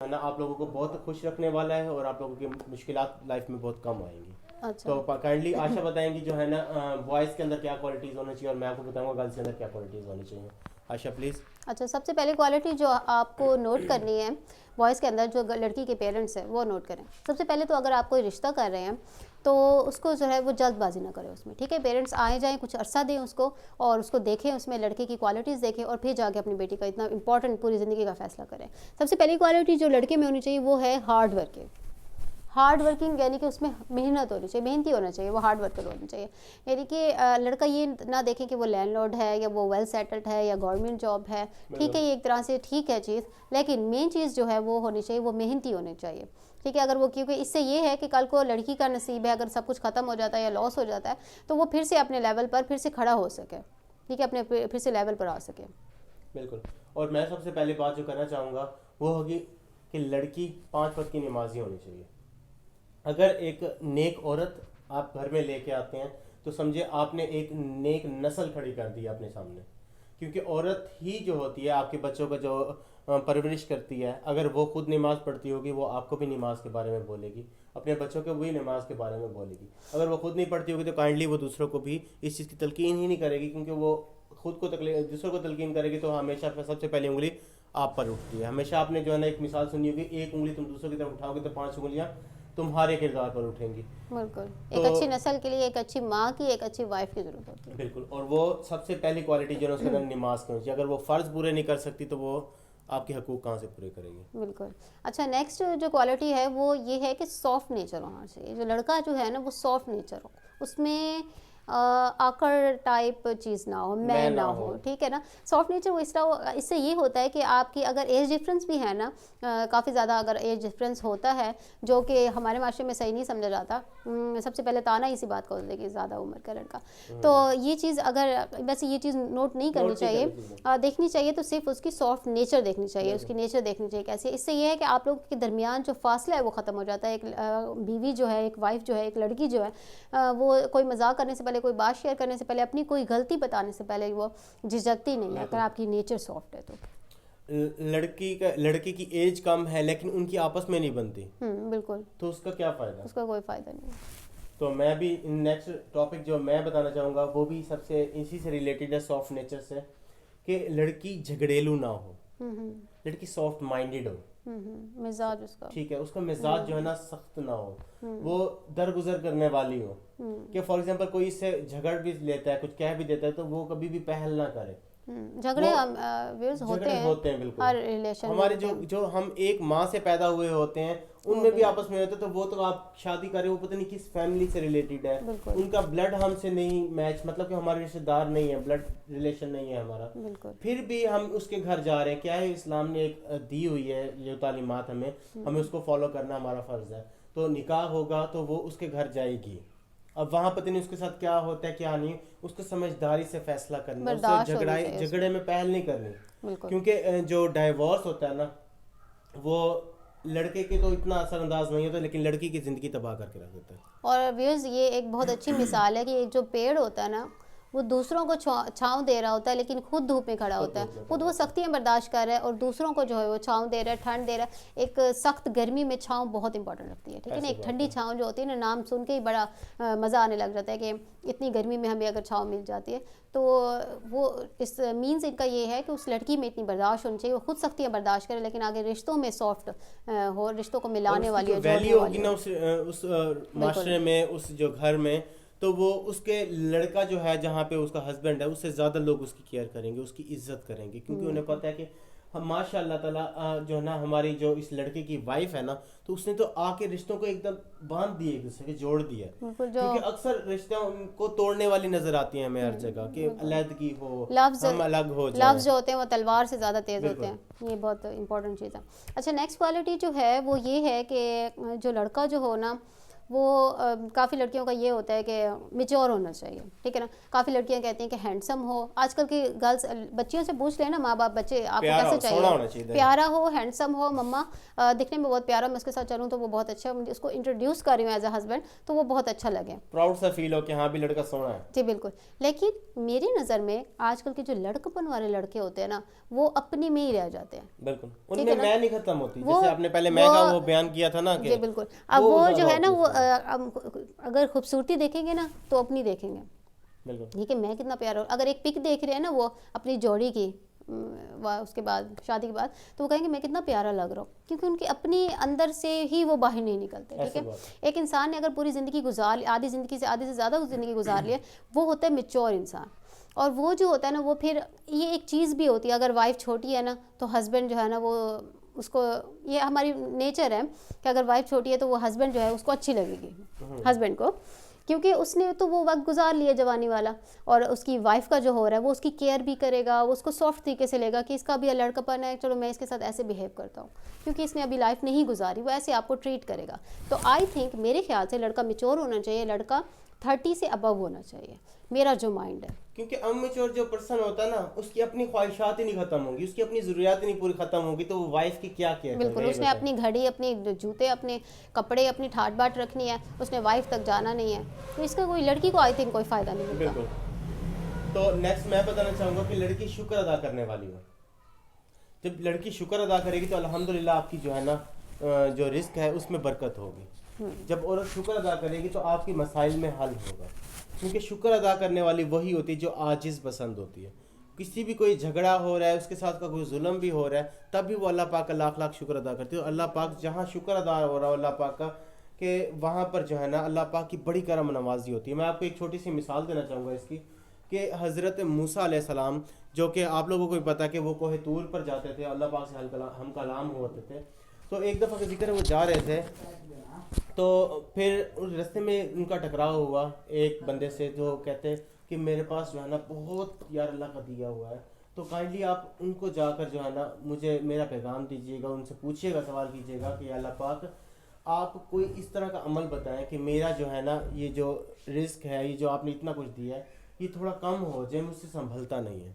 ہے نا آپ لوگوں کو بہت خوش رکھنے والا ہے اور آپ لوگوں کی مشکلات لائف میں بہت کم آئیں گی. تو کائنڈلی عائشہ بتائیں گی جو ہے نا بوائز کے اندر کیا کوالٹیز ہونا چاہیے اور میں آپ کو بتاؤں گا گرلس کے اندر کیا کوالٹیز ہونی چاہیے. عائشہ پلیز. اچھا, سب سے پہلی کوالٹی جو آپ کو نوٹ کرنی ہے بوائز کے اندر, جو لڑکی کے پیرنٹس ہیں وہ نوٹ کریں. سب سے پہلے تو اگر آپ کوئی رشتہ کر رہے ہیں تو اس کو جو ہے وہ جلد بازی نہ کرے اس میں, ٹھیک ہے. پیرنٹس آئے جائیں, کچھ عرصہ دیں اس کو اور اس کو دیکھیں, اس میں لڑکے کی کوالٹیز دیکھیں اور پھر جا کے اپنی بیٹی کا اتنا امپورٹنٹ پوری زندگی کا فیصلہ کریں. سب سے پہلی کوالٹی جو لڑکے میں ہونی چاہیے وہ ہے ہارڈ ورکنگ. ہارڈ ورکنگ یعنی کہ اس میں محنت ہونی چاہیے, محنتی ہونا چاہیے, وہ ہارڈ ورکر ہونا چاہیے. یعنی کہ لڑکا یہ نہ دیکھیں کہ وہ لینڈ لارڈ ہے یا وہ ویل سیٹلڈ ہے یا گورنمنٹ جاب ہے, ٹھیک ہے, یہ ایک طرح سے ٹھیک ہے چیز, لیکن مین چیز جو ہے وہ ہونی چاہیے, وہ محنتی ہونی چاہیے, ٹھیک ہے. اگر وہ, کیونکہ اس سے یہ ہے کہ کل کو لڑکی کا نصیب ہے اگر سب کچھ ختم ہو جاتا ہے یا لاس ہو جاتا ہے تو وہ پھر سے اپنے لیول پر پھر سے کھڑا ہو سکے, ٹھیک ہے, اپنے پھر سے لیول پر آ سکے. بالکل. اور میں سب سے پہلی بات جو کرنا چاہوں گا وہ ہوگی کہ لڑکی 5 وقت کی نمازی ہونی چاہیے. اگر ایک نیک عورت آپ گھر میں لے کے آتے ہیں تو سمجھے آپ نے ایک نیک نسل کھڑی کر دی اپنے سامنے, کیونکہ عورت ہی جو ہوتی ہے آپ کے بچوں کا جو پرورش کرتی ہے, اگر وہ خود نماز پڑھتی ہوگی وہ آپ کو بھی نماز کے بارے میں بولے گی, اپنے بچوں کو بھی نماز کے بارے میں بولے گی. اگر وہ خود نہیں پڑھتی ہوگی تو کائنڈلی وہ دوسروں کو بھی اس چیز کی تلقین ہی نہیں کرے گی, کیونکہ وہ خود کو دوسروں کو تلقین کرے گی تو ہمیشہ سب سے پہلی انگلی آپ پر اٹھتی ہے. ہمیشہ آپ نے جو ہے نا ایک مثال سنی ہوگی, ایک انگلی تم دوسروں کی طرف اٹھاؤ گے تو 5 انگلیاں تمہارے کردار پر اٹھیں گی. بالکل, ایک اچھی نسل کے لیے ایک اچھی ماں کی, ایک اچھی وائف کی ضرورت ہوتی ہے. بالکل. اور وہ سب سے پہلی کوالٹی جو ہے اس کے اندر نماز کی ہوتی ہے. اگر وہ فرض پورے نہیں کر سکتی تو وہ آپ کے حقوق کہاں سے پورے کرے گی. بالکل. اچھا, نیکسٹ جو کوالٹی ہے وہ یہ ہے کہ سافٹ نیچر ہونا چاہیے. جو لڑکا جو ہے نا وہ سافٹ نیچر ہو, اس میں آکر ٹائپ چیز نہ ہو, مین نہ ہو, ٹھیک ہے نا. سافٹ نیچر وہ اس طرح, اس سے یہ ہوتا ہے کہ آپ کی اگر ایج ڈفرینس بھی ہے نا, کافی زیادہ اگر ایج ڈفرینس ہوتا ہے جو کہ ہمارے معاشرے میں صحیح نہیں سمجھا جاتا, سب سے پہلے تانا اسی بات کو ہوتا ہے کہ زیادہ عمر کا لڑکا, تو یہ چیز اگر ویسے یہ چیز نوٹ نہیں کرنی چاہیے, دیکھنی چاہیے تو صرف اس کی سافٹ نیچر دیکھنی چاہیے, اس کی نیچر دیکھنی چاہیے کیسی ہے. اس سے یہ ہے کہ آپ لوگوں کے درمیان جو فاصلہ ہے وہ ختم ہو جاتا ہے. ایک بیوی جو ہے, ایک وائف جو ہے, ایک لڑکی جو ہے, وہ کوئی مذاق کرنے سے پہلے, کوئی بات شیئر کرنے سے پہلے, اپنی کوئی غلطی بتانے سے پہلے وہ جھجکتی نہیں ہے اگر آپ کی نیچر سافٹ ہے تو. لڑکی کی ایج کم ہے لیکن ان کی آپس میں نہیں بنتی, بالکل, تو اس کا کیا فائدہ, اس کا کوئی فائدہ نہیں. تو میں بھی نیکسٹ ٹاپک جو میں بتانا چاہوں گا وہ بھی سب سے اسی سے ریلیٹڈ ہے, سافٹ نیچر سے, کہ لڑکی جھگڑیلو نہ ہو, لڑکی سافٹ مائنڈیڈ ہو, مزاج اس کا, ٹھیک ہے, اس کا مزاج جو ہے نا سخت نہ ہو, وہ درگزر کرنے والی ہو, کہ فار ایگزامپل کوئی اس سے جھگڑ بھی لیتا ہے, کچھ کہہ بھی دیتا ہے تو وہ کبھی بھی پہل نہ کرے. جھگڑے ہوتے ہیں بالکل, ہر ریلیشن ہمارے جو ہم ایک ماں سے پیدا ہوئے ہوتے ہیں ان میں بھی آپس میں ہوتے ہیں, تو وہ تو آپ شادی کرے, وہ پتہ نہیں کس فیملی سے ریلیٹڈ ہے, ان کا بلڈ ہم سے نہیں میچ, مطلب کہ ہمارے رشتے دار نہیں ہے, بلڈ ریلیشن نہیں ہے ہمارا, پھر بھی ہم اس کے گھر جا رہے ہیں. کیا ہے, اسلام نے ایک دی ہوئی ہے یہ تعلیمات ہمیں اس کو فالو کرنا ہمارا فرض ہے. تو نکاح ہوگا تو وہ اس کے گھر جائے گی, اب وہاں پتہ نہیں اس کے ساتھ کیا ہوتا ہے کیا نہیں, اس کو سمجھداری سے فیصلہ کرنا, اس سے جھگڑے میں پہل نہیں کرنی, کیونکہ جو ڈائیورس ہوتا ہے نا وہ لڑکے کے تو اتنا اثر انداز نہیں ہوتا لیکن لڑکی کی زندگی تباہ کر کے رکھ دیتا ہے. اور ویوز یہ ایک بہت اچھی مثال ہے کہ جو پیڑ ہوتا ہے نا وہ دوسروں کو چھاؤں دے رہا ہوتا ہے لیکن خود دھوپ میں کھڑا ہوتا ہے, خود وہ سختیاں برداشت کر رہا ہے اور دوسروں کو جو ہے وہ چھاؤں دے رہا ہے, ٹھنڈ دے رہا ہے. ایک سخت گرمی میں چھاؤں بہت امپورٹنٹ رکھتی ہے, ٹھیک ہے نا. ایک ٹھنڈی چھاؤں جو ہوتی ہے نا, نام سن کے ہی بڑا مزہ آنے لگ جاتا ہے کہ اتنی گرمی میں ہمیں اگر چھاؤں مل جاتی ہے, تو وہ اس مینس ان کا یہ ہے کہ اس لڑکی میں اتنی برداشت ہونی چاہیے, وہ خود سختیاں برداشت کرے لیکن آگے رشتوں میں سافٹ ہو, رشتوں کو ملانے والی ہو, ویلیو ہوگی نا اس معاشرے میں, اس جو گھر میں, تو وہ اس کے لڑکا جو ہے جہاں پہ اس کا ہسبینڈ ہے اس سے زیادہ لوگ اس کی کیئر کریں گے, اس کی عزت کریں گے, کیونکہ انہیں پتہ ہے کہ ماشاء اللہ تعالیٰ جو ہے نا ہماری جو اس لڑکے کی وائف ہے نا, تو اس نے تو آ کے رشتوں کو ایک دم باندھ دیے, ایک دوسرے کے جوڑ دیا, کیونکہ اکثر رشتوں کو توڑنے والی نظر آتی ہیں ہمیں ہر جگہ, کہ علیحدگی ہو, ہم الگ ہو جائیں. لفظ جو ہوتے ہیں وہ تلوار سے زیادہ تیز ہوتے ہیں, یہ بہت امپورٹنٹ چیز ہے. اچھا, نیکسٹ کوالٹی جو ہے وہ یہ ہے کہ جو لڑکا جو ہو نا وہ کافی لڑکیوں کا یہ ہوتا ہے کہ میچور ہونا چاہیے، ٹھیک ہے نا. کافی لڑکیاں کہتی ہیں کہ ہینڈسم ہو. آج کل کی گرلس بچیوں سے پوچھ لیں نا ماں باپ، بچے آپ کو کیسے چاہیے؟ پیارا ہو، ہینڈسم ہو، مما دکھنے میں بہت پیارا، میں اس کے ساتھ چلوں تو وہ بہت اچھا، مجھے اس کو انٹروڈیوس کر رہی ہوں ایز اے ہسبینڈ تو وہ بہت اچھا لگے، پراؤڈ سا فیل ہو کہ ہاں بھی لڑکا سونا ہے. جی بالکل. لیکن میری نظر میں آج کل کے جو لڑکپن والے لڑکے ہوتے ہیں نا وہ اپنے میں ہی رہ جاتے ہیں. بالکل ان میں نہیں ختم ہوتی، جیسے آپ نے پہلے میں کا وہ بیان کیا تھا نا کہ جی بالکل. اب وہ جو ہے نا وہ اگر خوبصورتی دیکھیں گے نا تو اپنی دیکھیں گے، بالکل ٹھیک ہے، میں کتنا پیارا. اگر ایک پک دیکھ رہے ہیں نا وہ اپنی جوڑی کی اس کے بعد شادی کے بعد تو وہ کہیں گے میں کتنا پیارا لگ رہا ہوں، کیونکہ ان کی اپنی اندر سے ہی وہ باہر نہیں نکلتے. ٹھیک ہے. ایک انسان نے اگر پوری زندگی آدھی زندگی سے آدھے سے زیادہ زندگی گزار لی ہے، وہ ہوتا ہے میچور انسان. اور وہ جو ہوتا ہے نا وہ پھر یہ ایک چیز بھی ہوتی ہے، اگر وائف چھوٹی ہے نا تو ہسبینڈ جو ہے نا وہ اس کو، یہ ہماری نیچر ہے کہ اگر وائف چھوٹی ہے تو وہ ہسبینڈ جو ہے اس کو اچھی لگے گی ہسبینڈ کو، کیونکہ اس نے تو وہ وقت گزار لیا جوانی والا. اور اس کی وائف کا جو ہو رہا ہے وہ اس کی کیئر بھی کرے گا، وہ اس کو سافٹ طریقے سے لے گا کہ اس کا بھی لڑکپن ہے، چلو میں اس کے ساتھ ایسے بیہیو کرتا ہوں، کیونکہ اس نے ابھی لائف نہیں گزاری، وہ ایسے آپ کو ٹریٹ کرے گا. تو آئی تھنک میرے خیال سے لڑکا میچور ہونا چاہیے، لڑکا 30 سے ابو ہونا چاہیے، میرا جو مائنڈ ہے. کیونکہ امیچور جو پرسن ہوتا ہے نا اس کی اپنی خواہشات ہی نہیں ختم ہوگی، اس کی اپنی ضروریات ہی نہیں پوری ختم ہوگی، تو وہ وائف کی کیا کیا بالکل. اس نے اپنی گھڑی، اپنے جوتے، اپنے کپڑے، اپنی ٹھاٹ باٹ رکھنی ہے، اس نے وائف تک جانا نہیں ہے، تو اس کا کوئی لڑکی کو آئی تھنک کوئی فائدہ نہیں ملتا. بالکل. تو نیکسٹ میں بتانا چاہوں گا کہ لڑکی شکر ادا کرنے والی ہو. جب لڑکی شکر ادا کرے گی تو الحمدللہ آپ کی جو ہے نا جو رزق ہے اس میں برکت ہوگی. جب عورت شکر ادا کرے گی تو آپ کی مسائل میں حل ہوگا، کیونکہ شکر ادا کرنے والی وہی ہوتی ہے جو عاجز پسند ہوتی ہے. کسی بھی کوئی جھگڑا ہو رہا ہے، اس کے ساتھ کا کوئی ظلم بھی ہو رہا ہے، تب بھی وہ اللہ پاک کا لاکھ لاکھ شکر ادا کرتی ہے. اور اللہ پاک جہاں شکر ادا ہو رہا ہے اللہ پاک کا کہ وہاں پر جو ہے نا اللہ پاک کی بڑی کرم نوازی ہوتی ہے. میں آپ کو ایک چھوٹی سی مثال دینا چاہوں گا اس کی، کہ حضرت موسیٰ علیہ السلام، جو کہ آپ لوگوں کو بھی پتا کہ وہ کوہ طور پر جاتے تھے، اللہ پاک سے ہم کلام ہوتے تھے. تو ایک دفعہ کا ذکر ہے وہ جا رہے تھے، تو پھر راستے میں ان کا ٹکراؤ ہوا ایک بندے سے جو کہتے کہ میرے پاس جو ہے نا بہت یار اللہ کا دیا ہوا ہے، تو کائنڈلی آپ ان کو جا کر جو ہے نا مجھے میرا پیغام دیجیے گا، ان سے پوچھیے گا، سوال کیجیے گا کہ اللہ پاک آپ کوئی اس طرح کا عمل بتائیں کہ میرا جو ہے نا یہ جو رزق ہے، یہ جو آپ نے اتنا کچھ دیا ہے، یہ تھوڑا کم ہو جائے، مجھ سے سنبھلتا نہیں ہے.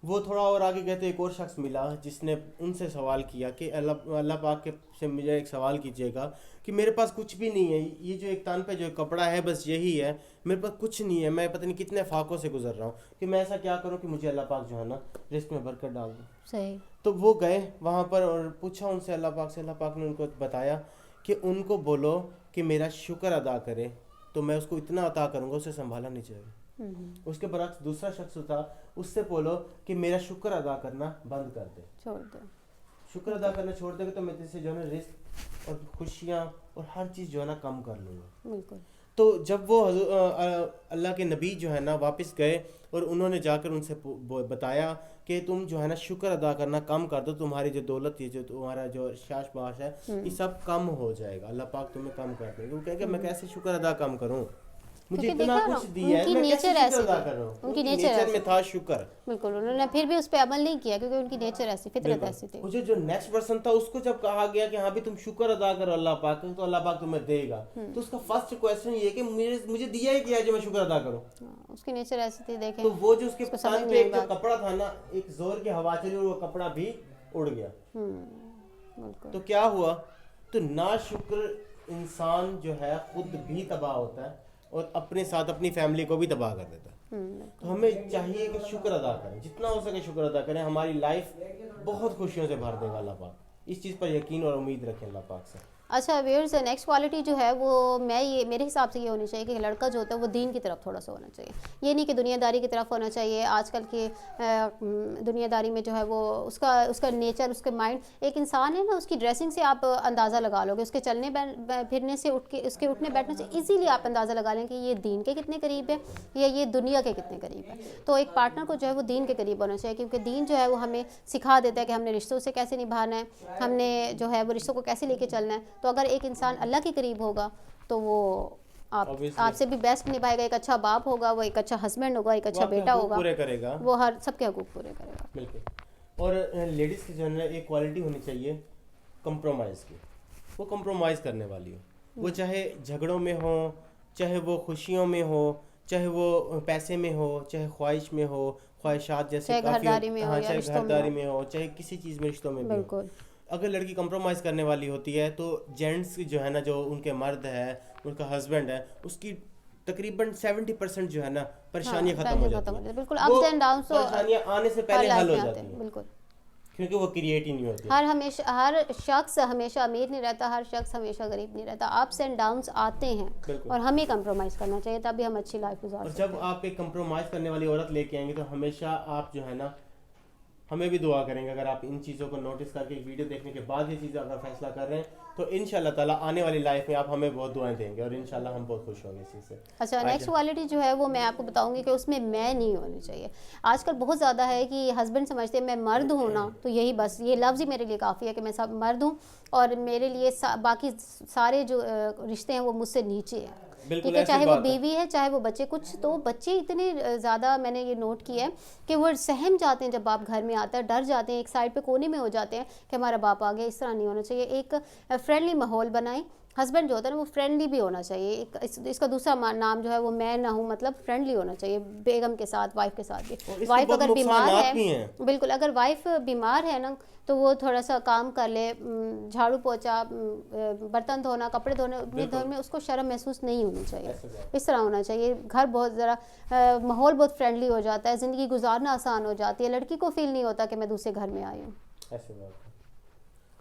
وہ تھوڑا اور آگے گئے تو ایک اور شخص ملا جس نے ان سے سوال کیا کہ اللہ پاک کے سے مجھے ایک سوال کیجیے گا کہ میرے پاس کچھ بھی نہیں ہے، یہ جو ایک تن پہ جو کپڑا ہے بس یہی ہے، میرے پاس کچھ نہیں ہے، میں پتہ نہیں کتنے فاقوں سے گزر رہا ہوں، کہ میں ایسا کیا کروں کہ مجھے اللہ پاک جو ہے نا رزق میں برکت ڈال دوں. صحیح. تو وہ گئے وہاں پر اور پوچھا ان سے اللہ پاک سے. اللہ پاک نے ان کو بتایا کہ ان کو بولو کہ میرا شکر ادا کرے تو میں اس کو اتنا عطا کروں گا اسے سنبھالا نہیں جائے گا. اس کے برعکس دوسرا شخص تھا، اس سے بولو کہ میرا شکر ادا کرنا بند کر دے، چھوڑ دے، شکر ادا کرنا چھوڑ دے گا تو میں تجھ سے جو ہے نا رزق اور خوشیاں اور ہر چیز جو ہے نا کم کر لوں گا. بالکل. تو جب وہ اللہ کے نبی جو ہے نا واپس گئے اور انہوں نے جا کر ان سے بتایا کہ تم جو ہے نا شکر ادا کرنا کم کر دو، تمہاری جو دولت ہے، جو تمہارا جو شاش باش ہے، یہ سب کم ہو جائے گا، اللہ پاک تمہیں کم کر دے گا. وہ کہیں گے میں کیسے شکر ادا کم کروں، مجھے اتنا کچھ دیا ہے، میں کیسے شکر ادا کر رہا ہوں. ان کی نیچر میں تھا شکر. بالکل. انہوں نے پھر بھی اس پہ عمل نہیں کیا کیونکہ ان کی نیچر ایسی، فطرت ایسی تھی. مجھے جو نیکسٹ پرسن تھا اس کو جب کہا گیا کہ ہاں بھی تم شکر ادا کرو اللہ پاک تو اللہ پاک تمہیں دے گا، تو اس کا فرسٹ کویسچن یہ کہ مجھے دیا ہی کیا ہے جو میں شکر ادا کروں. اس کی نیچر ایسی تھی. دیکھیں تو وہ جو اس کے تن پہ ایک جو کپڑا تھا نا، ایک زور کی ہوا چلی اور وہ کپڑا بھی اڑ گیا. تو کیا ہوا، تو ناشکر انسان جو ہے خود بھی تباہ ہوتا ہے اور اپنے ساتھ اپنی فیملی کو بھی تباہ کر دیتا ہے. تو ہمیں چاہیے کہ شکر ادا کریں، جتنا ہو سکے شکر ادا کریں، ہماری لائف بہت خوشیوں سے بھر دے گا اللہ پاک. اس چیز پر یقین اور امید رکھیں اللہ پاک سے. اچھا ویئرز، نیکسٹ کوالٹی جو ہے وہ میرے حساب سے یہ ہونی چاہیے کہ لڑکا جو ہوتا ہے وہ دین کی طرف تھوڑا سا ہونا چاہیے. یہ نہیں کہ دنیا داری کی طرف ہونا چاہیے. آج کل کی دنیا داری میں جو ہے وہ اس کا نیچر، اس کے مائنڈ، ایک انسان ہے نا اس کی ڈریسنگ سے آپ اندازہ لگا لو گے، اس کے چلنے پھرنے سے، اس کے اٹھنے بیٹھنے سے ایزیلی آپ اندازہ لگا لیں کہ یہ دین کے کتنے قریب ہے یا یہ دنیا کے کتنے قریب ہے. تو ایک پارٹنر کو جو ہے وہ دین کے قریب ہونا چاہیے، کیونکہ دین جو ہے وہ ہمیں سکھا دیتا ہے کہ ہم نے رشتوں سے کیسے نبھانا ہے، ہم نے جو ہے وہ رشتوں کو کیسے لے کے چلنا ہے. تو اگر ایک انسان اللہ کے قریب ہوگا تو وہ آپ سے بھی بیسٹ نبھائے گا، ایک اچھا باپ ہوگا، وہ ایک اچھا ہسبینڈ ہوگا، ایک اچھا بیٹا ہوگا، پورے کرے گا، وہ ہر سب کے حقوق پورے کرے گا. بالکل. اور لیڈیز کی جو ہے ایک کوالٹی ہونی چاہیے کمپرومائز کی، وہ کمپرومائز کرنے والی ہو. وہ چاہے جھگڑوں میں ہو، چاہے وہ خوشیوں میں ہو، چاہے وہ پیسے میں ہو، چاہے خواہش میں ہو، خواہشات جیسے چاہے گھرداری میں ہو یا چاہے رشتوں میں گھرداری میں ہو، چاہے کسی چیز میں رشتوں میں بھی ہو. بالکل اگر لڑکی کمپرومائز کرنے والی ہوتی ہے تو جینٹس جو ہے نا، جو ان کے مرد ہے، ان کا ہسبینڈ ہے، اس کی تقریباً 70% جو ہے نا پریشانیاں ختم ہو جاتی ہیں. بالکل. اپس اینڈ ڈاؤنس پریشانیاں آنے سے پہلے حل ہو جاتی ہیں بالکل، کیونکہ وہ کریٹ ہی نہیں ہوتی. ہر شخص ہمیشہ امیر نہیں رہتا، ہر شخص ہمیشہ غریب نہیں رہتا. اپس اینڈ ڈاؤنس آتے ہیں اور ہمیں کمپرومائز کرنا چاہیے تبھی ہم اچھی لائف گزار اور سکتے ہیں. جب آپ ایک کمپرومائز کرنے والی عورت لے کے آئیں گے تو ہمیشہ آپ جو ہے نا ہمیں بھی دعا کریں گے. اگر آپ ان چیزوں کو نوٹس کر کے ایک ویڈیو دیکھنے کے بعد یہ چیزیں اگر فیصلہ کر رہے ہیں تو ان شاء اللہ تعالیٰ آنے والی لائف میں آپ ہمیں بہت دعائیں دیں گے اور ان شاء اللہ ہم بہت خوش ہوں گے اس چیز سے. اچھا، نیکسٹ کوالٹی جو ہے وہ میں آپ کو بتاؤں گی کہ اس میں میں نہیں ہونی چاہیے. آج کل بہت زیادہ ہے کہ ہسبینڈ سمجھتے ہیں میں مرد ہوں نا تو یہی بس یہ لفظ ہی میرے لیے کافی ہے کہ میں سب مرد ہوں اور میرے لیے باقی سارے جو رشتے ہیں وہ مجھ سے نیچے ہیں. ٹھیک ہے، چاہے وہ بیوی ہے چاہے وہ بچے. کچھ تو بچے اتنے زیادہ میں نے یہ نوٹ کیا ہے کہ وہ سہم جاتے ہیں جب باپ گھر میں آتا ہے، ڈر جاتے ہیں، ایک سائڈ پہ کونے میں ہو جاتے ہیں کہ ہمارا باپ آ گیا. اس طرح نہیں ہونا چاہیے. ایک فرینڈلی ماحول بنائیں. ہسبینڈ جو ہوتا ہے نا وہ فرینڈلی بھی ہونا چاہیے. اس کا دوسرا نام جو ہے وہ میں نہ ہوں، مطلب فرینڈلی ہونا چاہیے بیگم کے ساتھ، وائف کے ساتھ بھی. وائف اگر بیمار ہے، بالکل اگر وائف بیمار ہے نا تو وہ تھوڑا سا کام کر لے، جھاڑو پوچھا، برتن دھونا، کپڑے دھونے میں اس کو شرم محسوس نہیں ہونی چاہیے. اس طرح ہونا چاہیے. گھر بہت ذرا ماحول بہت فرینڈلی ہو جاتا ہے، زندگی گزارنا آسان ہو جاتی ہے. لڑکی کو فیل نہیں ہوتا کہ میں دوسرے گھر میں آئی ہوں. ایسے بات ہے.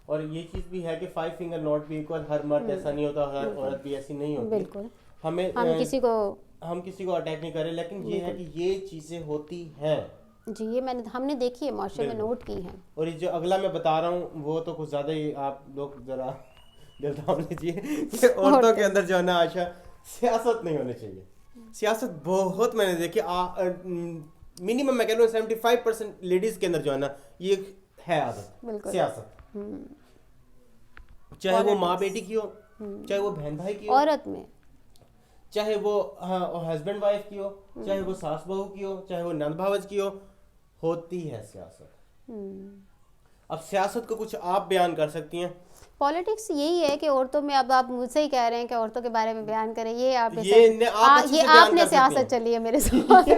اور یہ چیز بھی ہے کہ 5 فنگر ناٹ بھی ایکول. ہر مرد ایسا نہیں ہوتا، ہر عورت بھی ایسی نہیں ہوتی. بالکل، ہم کسی کو اٹیک نہیں کر رہے، لیکن یہ ہے کہ یہ چیزیں ہوتی ہیں. جی، یہ ہم نے دیکھی ہے، معاشرے میں نوٹ کی ہیں. اور یہ جو اگلا میں بتا رہا ہوں وہ تو کچھ زیادہ ہی آپ لوگ ذرا دل تھام لیجیے کہ عورتوں کے اندر جو ہے نا عائشہ سیاست نہیں ہونی چاہیے. سیاست بہت میں نے دیکھی، منیمم میں کہہ رہا ہوں 75% لیڈیز کے اندر جو ہے نا یہ ہے عادت سیاست. چاہے وہ ماں بیٹی کی ہو، چاہے وہ بہن بھائی کی ہو، عورت میں چاہے وہ ہسبینڈ وائف کی ہو، چاہے وہ ساس بہو کی ہو، چاہے وہ نند بھاوج کی ہو، ہوتی ہے سیاست. اب سیاست کو کچھ آپ بیان کر سکتی ہیں. پالیٹکس یہی ہے کہ عورتوں میں، اب آپ مجھ سے ہی کہہ رہے ہیں کہ عورتوں کے بارے میں بیان کریں. یہ آپ نے سیاست چلی ہے میرے ساتھ.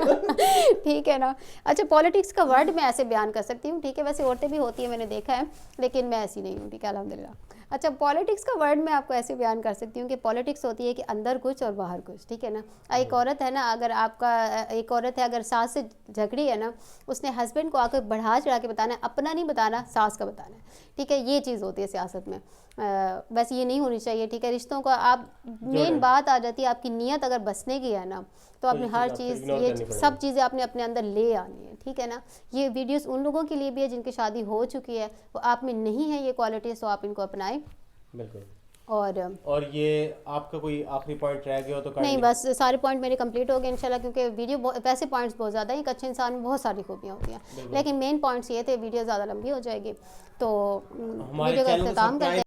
ٹھیک ہے نا. اچھا، پالیٹکس کا ورڈ میں ایسے بیان کر سکتی ہوں. ٹھیک ہے، ویسے عورتیں بھی ہوتی ہیں، میں نے دیکھا ہے، لیکن میں ایسی نہیں ہوں. ٹھیک ہے، الحمد للہ. اچھا، پالیٹکس کا ورڈ میں آپ کو ایسے بیان کر سکتی ہوں کہ پالیٹکس ہوتی ہے کہ اندر کچھ اور باہر کچھ. ٹھیک ہے نا. ایک عورت ہے نا، اگر آپ کا ایک عورت ہے اگر ساس سے جھگڑی ہے نا، اس نے ہسبینڈ کو آ کے بڑھا چڑھا کے بتانا ہے، اپنا نہیں بتانا، ساس کا بتانا ہے. ٹھیک ہے، یہ چیز ہوتی ہے سیاست میں. ویسے یہ نہیں ہونی چاہیے. ٹھیک ہے، رشتوں کا آپ مین بات آ جاتی ہے آپ کی نیت اگر بسنے کی ہے نا تو آپ نے ہر چیز، یہ سب چیزیں آپ نے اپنے اندر لے آنی ہے. ٹھیک ہے نا. یہ ویڈیوز ان لوگوں کے لیے بھی ہے جن کی شادی ہو چکی ہے، وہ آپ میں نہیں ہے یہ کوالٹیز، تو آپ ان کو اپنائیں. بالکل. اور یہ آپ کا کوئی آخری پوائنٹ رہ گیا ہو تو نہیں، بس سارے پوائنٹ میرے کمپلیٹ ہو گئے انشاءاللہ، کیونکہ ویڈیو ویسے پوائنٹس بہت زیادہ ہیں. ایک اچھے انسان میں بہت ساری خوبیاں ہوتی ہیں، لیکن مین پوائنٹس یہ تھے. ویڈیو زیادہ لمبی ہو جائے گی تو ویڈیو کا اختتام کرتے ہیں.